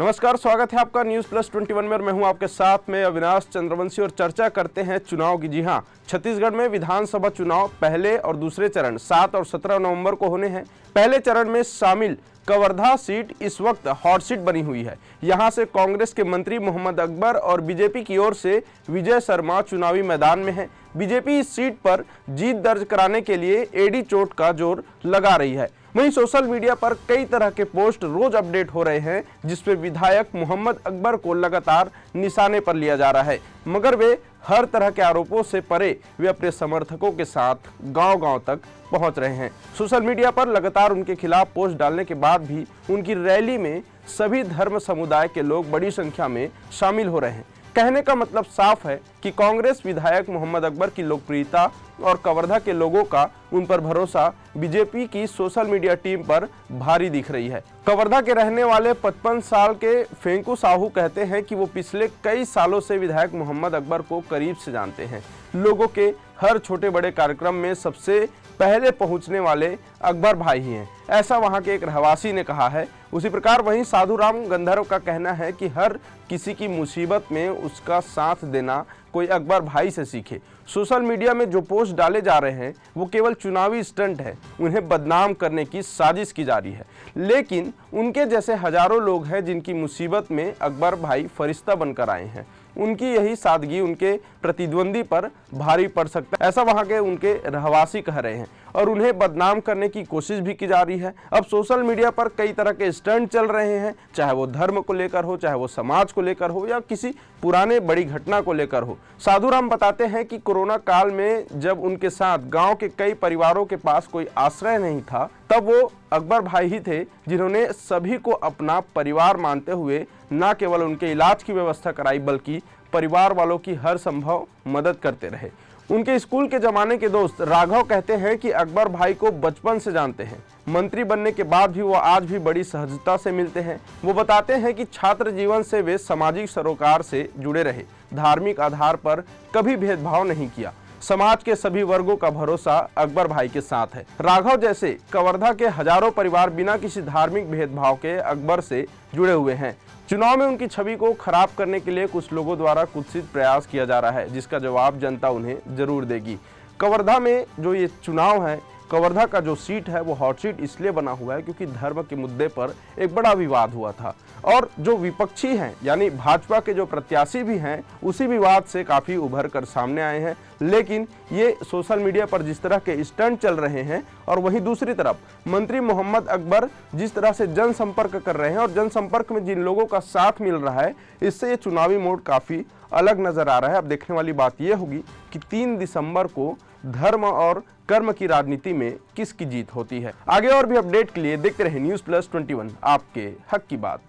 नमस्कार, स्वागत है आपका न्यूज प्लस 21 में। मैं हूं आपके साथ में अविनाश चंद्रवंशी और चर्चा करते हैं चुनाव की। जी हां, छत्तीसगढ़ में विधानसभा चुनाव पहले और दूसरे चरण 7 और 17 नवंबर को होने हैं। पहले चरण में शामिल कवर्धा सीट इस वक्त हॉट सीट बनी हुई है। यहां से कांग्रेस के मंत्री मोहम्मद अकबर और बीजेपी की ओर से विजय शर्मा चुनावी मैदान में है। बीजेपी इस सीट पर जीत दर्ज कराने के लिए एडी चोट का जोर लगा रही है। वहीं सोशल मीडिया पर कई तरह के पोस्ट रोज अपडेट हो रहे हैं, जिसपे विधायक मोहम्मद अकबर को लगातार निशाने पर लिया जा रहा है, मगर वे हर तरह के आरोपों से परे वे अपने समर्थकों के साथ गांव-गांव तक पहुंच रहे हैं। सोशल मीडिया पर लगातार उनके खिलाफ पोस्ट डालने के बाद भी उनकी रैली में सभी धर्म समुदाय के लोग बड़ी संख्या में शामिल हो रहे हैं। कहने का मतलब साफ है कि कांग्रेस विधायक मोहम्मद अकबर की लोकप्रियता और कवर्धा के लोगों का उन पर भरोसा बीजेपी की सोशल मीडिया टीम पर भारी दिख रही है। कवर्धा के रहने वाले 55 साल के फेंकू साहू कहते हैं कि वो पिछले कई सालों से विधायक मोहम्मद अकबर को करीब से जानते हैं। लोगों के हर छोटे बड़े कार्यक्रम में सबसे पहले पहुंचने वाले अकबर भाई ही हैं, ऐसा वहां के एक रहवासी ने कहा है। उसी प्रकार वहीं साधुराम गंधर्व का कहना है कि हर किसी की मुसीबत में उसका साथ देना कोई अकबर भाई से सीखे। सोशल मीडिया में जो पोस्ट डाले जा रहे हैं वो केवल चुनावी स्टंट है, उन्हें बदनाम करने की साजिश की जा रही है। लेकिन उनके जैसे हजारों लोग हैं जिनकी मुसीबत में अकबर भाई फरिश्ता बनकर आए हैं। उनकी यही सादगी उनके प्रतिद्वंदी पर भारी पड़ सकता है, ऐसा वहां के उनके रहवासी कह रहे हैं, और उन्हें बदनाम करने की कोशिश भी की जा रही है। अब सोशल मीडिया पर कई तरह के स्टंट चल रहे हैं, चाहे वो धर्म को लेकर हो, चाहे वो समाज को लेकर हो, या किसी पुराने बड़ी घटना को लेकर हो। साधुराम बताते हैं कि कोरोना काल में जब उनके साथ गांव के कई परिवारों के पास कोई आश्रय नहीं था, तब वो अकबर भाई ही थे जिन्होंने सभी को अपना परिवार मानते हुए न केवल उनके इलाज की व्यवस्था कराई, बल्कि परिवार वालों की हर संभव मदद करते रहे। उनके स्कूल के जमाने के दोस्त राघव कहते हैं कि अकबर भाई को बचपन से जानते हैं। मंत्री बनने के बाद भी वो आज भी बड़ी सहजता से मिलते हैं। वो बताते हैं कि छात्र जीवन से वे सामाजिक सरोकार से जुड़े रहे, धार्मिक आधार पर कभी भेदभाव नहीं किया। समाज के सभी वर्गों का भरोसा अकबर भाई के साथ है। राघव जैसे कवर्धा के हजारों परिवार बिना किसी धार्मिक भेदभाव के अकबर से जुड़े हुए हैं। चुनाव में उनकी छवि को खराब करने के लिए कुछ लोगों द्वारा कुत्सित प्रयास किया जा रहा है, जिसका जवाब जनता उन्हें जरूर देगी। कवर्धा में जो ये चुनाव है, कवर्धा का जो सीट है वो हॉट सीट इसलिए बना हुआ है क्योंकि धर्म के मुद्दे पर एक बड़ा विवाद हुआ था, और जो विपक्षी हैं यानी भाजपा के जो प्रत्याशी भी हैं उसी विवाद से काफ़ी उभर कर सामने आए हैं। लेकिन ये सोशल मीडिया पर जिस तरह के स्टंट चल रहे हैं, और वहीं दूसरी तरफ मंत्री मोहम्मद अकबर जिस तरह से जनसंपर्क कर रहे हैं और जनसंपर्क में जिन लोगों का साथ मिल रहा है, इससे ये चुनावी मोड काफ़ी अलग नजर आ रहा है। अब देखने वाली बात यह होगी कि 3 दिसंबर को धर्म और कर्म की राजनीति में किसकी जीत होती है। आगे और भी अपडेट के लिए देखते रहे न्यूज प्लस 21, आपके हक की बात।